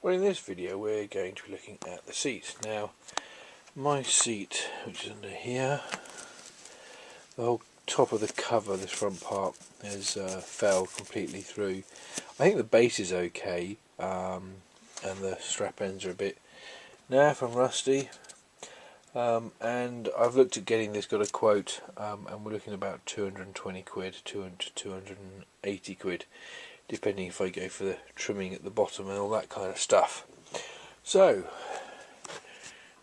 Well, in this video we're going to be looking at the seat. Now, my seat, which is under here, the whole top of the cover, this front part, has fell completely through. I think the base is okay, and the strap ends are a bit naff and rusty. And I've looked at getting this, got a quote, and we're looking at about 220 quid, 200 to 280 quid, depending if I go for the trimming at the bottom and all that kind of stuff. So,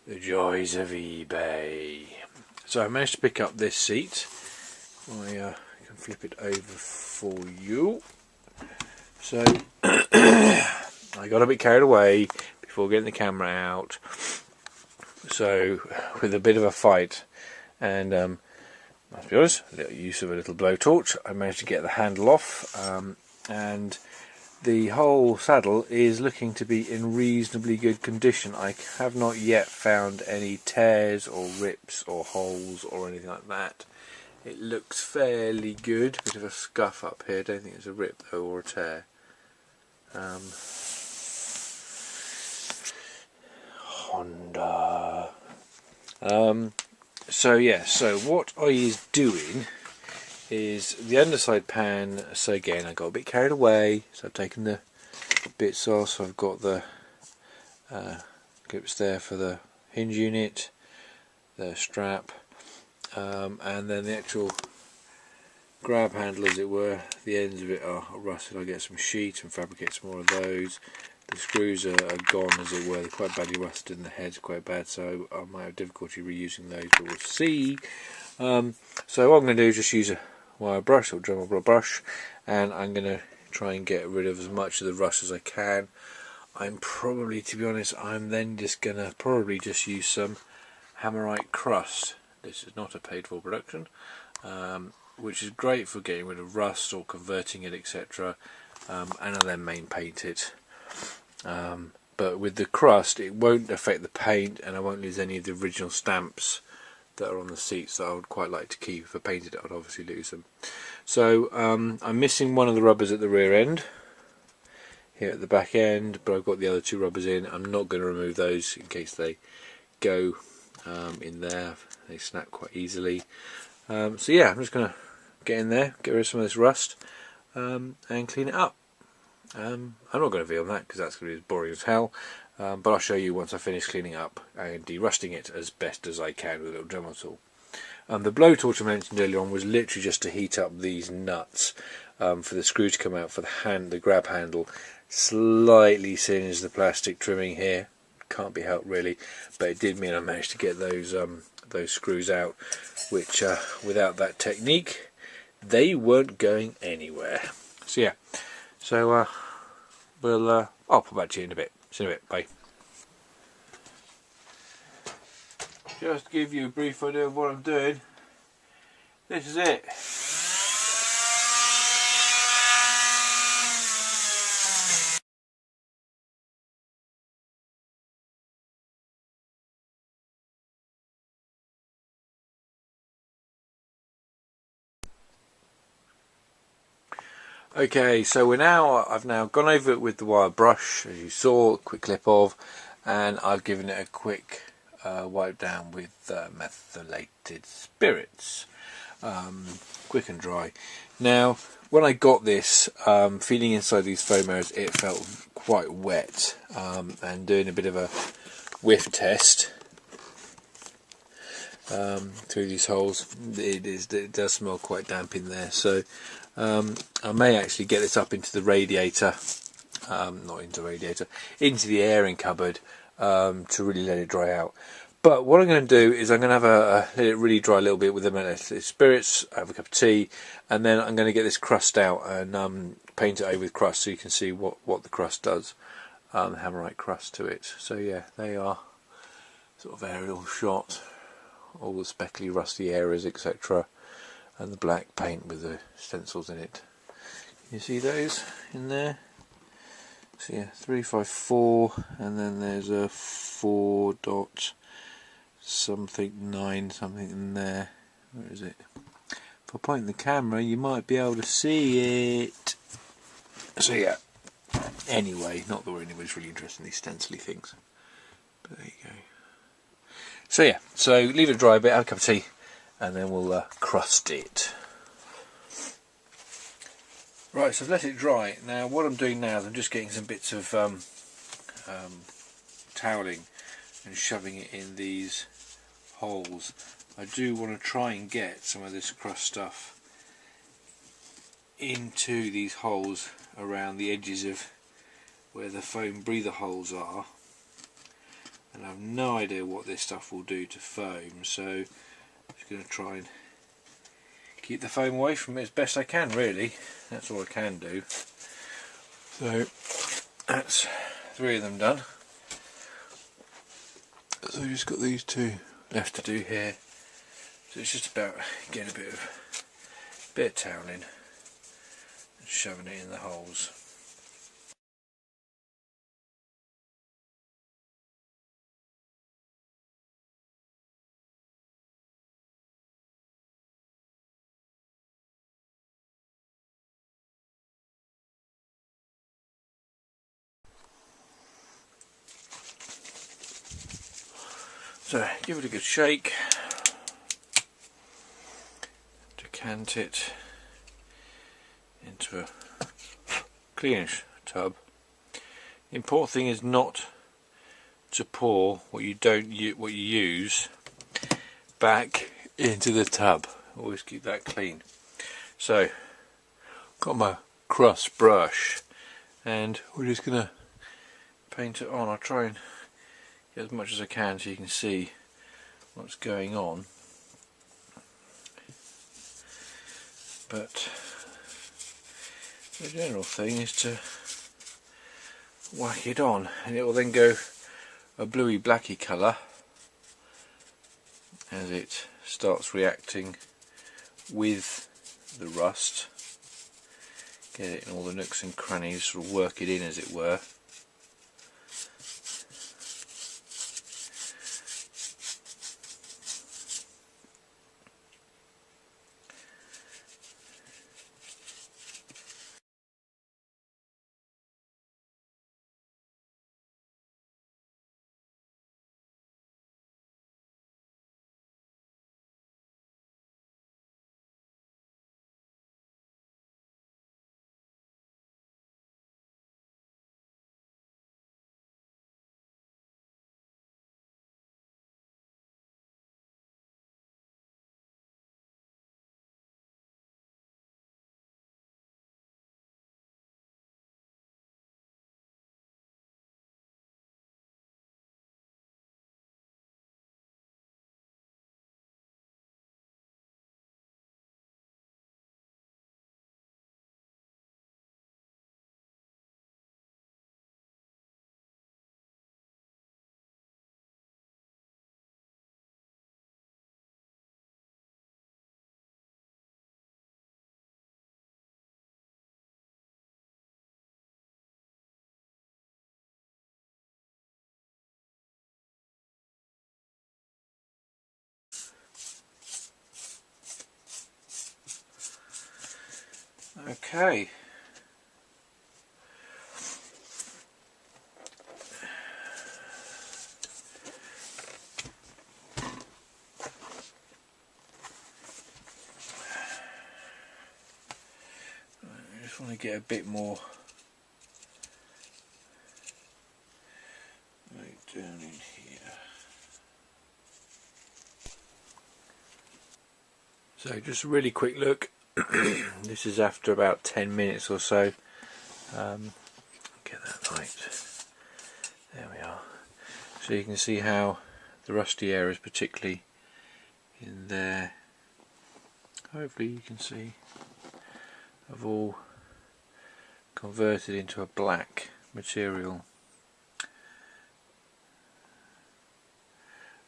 the joys of eBay. So I managed to pick up this seat. I can flip it over for you. So, I got a bit carried away before getting the camera out. So, with a bit of a fight, and to be honest, a little use of a little blowtorch, I managed to get the handle off, and the whole saddle is looking to be in reasonably good condition. I have not yet found any tears or rips or holes or anything like that. It looks fairly good. Bit of a scuff up here, don't think it's a rip though or a tear. Honda. So yeah, so what I is doing is the underside pan. So again, I got a bit carried away, so I've taken the bits off. So I've got the grips there for the hinge unit, the strap, and then the actual grab handle, as it were. The ends of it are rusted. I'll get some sheet and fabricate some more of those. The screws are gone, as it were. They're quite badly rusted and the head's quite bad, so I might have difficulty reusing those, but we'll see. So what I'm going to do is just use a wire brush or Dremel brush, and I'm going to try and get rid of as much of the rust as I can. I'm probably, to be honest, I'm then just going to probably just use some Hammerite crust. This is not a paid for production, which is great for getting rid of rust or converting it, etc. And I then main paint it. But with the crust, it won't affect the paint, and I won't lose any of the original stamps that are on the seats that I would quite like to keep. If I painted it, I'd obviously lose them. So I'm missing one of the rubbers at the rear end, here at the back end, but I've got the other two rubbers in. I'm not going to remove those in case they go in there. They snap quite easily. So yeah, I'm just going to get in there, get rid of some of this rust, and clean it up. I'm not going to film that because that's going to be as boring as hell, but I'll show you once I finish cleaning up and derusting it as best as I can with a little Dremel tool. The blowtorch I mentioned earlier on was literally just to heat up these nuts for the screw to come out for the grab handle. Slightly singed the plastic trimming here, can't be helped really, but it did mean I managed to get those screws out, which without that technique they weren't going anywhere. So yeah. So I'll put back to you in a bit. See you in a bit. Bye. Just to give you a brief idea of what I'm doing. This is it. Okay, so I've now gone over it with the wire brush, as you saw, a quick clip of, and I've given it a quick wipe down with methylated spirits, quick and dry. Now, when I got this, feeling inside these foam areas, it felt quite wet, and doing a bit of a whiff test through these holes, it does smell quite damp in there. So I may actually get this up into the radiator, into the airing cupboard, to really let it dry out. But what I'm going to do is I'm going to let it really dry a little bit with the methylated spirits, have a cup of tea, and then I'm going to get this crust out and paint it over with crust so you can see what the crust does, Hammerite crust to it. So yeah, they are sort of aerial shot, all the speckly rusty areas, etc. and the black paint with the stencils in it. You see those in there? So yeah, 354, and then there's a 4 dot something 9 something in there. Where is it? If I point the camera, you might be able to see it. So yeah, anyway. Not that anybody's really interested in these stencily things, but there you go. So yeah, so leave it dry a bit, have a cup of tea, and then we'll crust it. Right, so I've let it dry. Now what I'm doing now is I'm just getting some bits of toweling and shoving it in these holes. I do want to try and get some of this crust stuff into these holes around the edges of where the foam breather holes are, and I have no idea what this stuff will do to foam, so I'm just going to try and keep the foam away from it as best I can, really. That's all I can do. So that's 3 of them done. So I've just got these 2 left to do here. So it's just about getting a bit of toweling and shoving it in the holes. So give it a good shake, decant it into a cleanish tub. The important thing is not to pour what you use back into the tub. Always keep that clean. So got my crust brush and we're just gonna paint it on. I'll try and get as much as I can so you can see what's going on, but the general thing is to whack it on and it will then go a bluey blacky colour as it starts reacting with the rust. Get it in all the nooks and crannies, sort of work it in as it were. Okay. I just want to get a bit more right down in here. So just a really quick look. This is after about 10 minutes or so. Get that right. There we are. So you can see how the rusty areas, particularly in there, hopefully you can see, have all converted into a black material.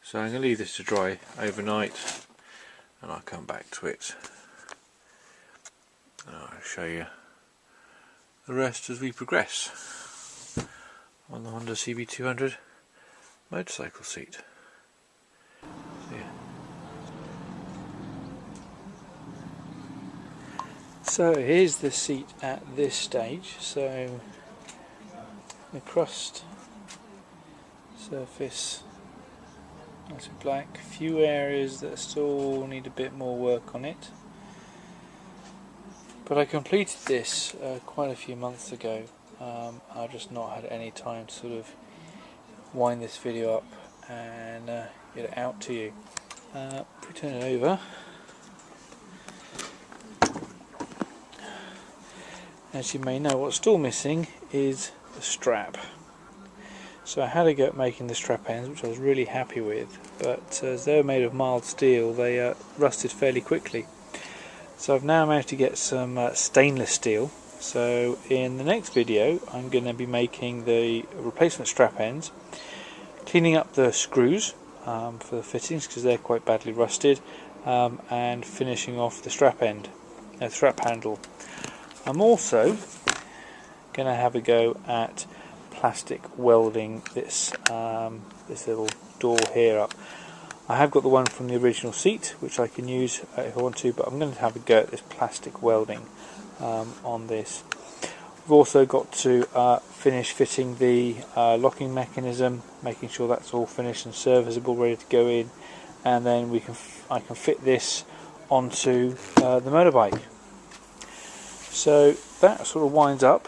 So I'm going to leave this to dry overnight and I'll come back to it. And I'll show you the rest as we progress on the Honda CB200 motorcycle seat. So, yeah. So here's the seat at this stage. So The crust surface nice and black. A few areas that still need a bit more work on it. But I completed this quite a few months ago. I've just not had any time to sort of wind this video up and get it out to you. If we turn it over, as you may know, what's still missing is the strap. So I had a go at making the strap ends, which I was really happy with, but as they were made of mild steel, they rusted fairly quickly. So I've now managed to get some stainless steel. So in the next video I'm going to be making the replacement strap ends, cleaning up the screws for the fittings because they're quite badly rusted, and finishing off the strap handle. I'm also going to have a go at plastic welding this this little door here up. I have got the one from the original seat which I can use if I want to, but I'm going to have a go at this plastic welding on this. We've also got to finish fitting the locking mechanism, making sure that's all finished and serviceable, ready to go in, and then I can fit this onto the motorbike. So that sort of winds up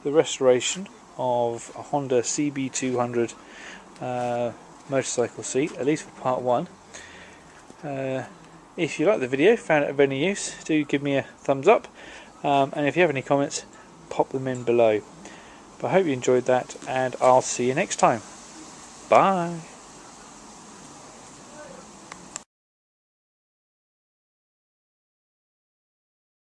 the restoration of a Honda CB200 motorcycle seat, at least for part 1. If you like the video, found it of any use, do give me a thumbs up, and if you have any comments, pop them in below. But I hope you enjoyed that, and I'll see you next time. Bye.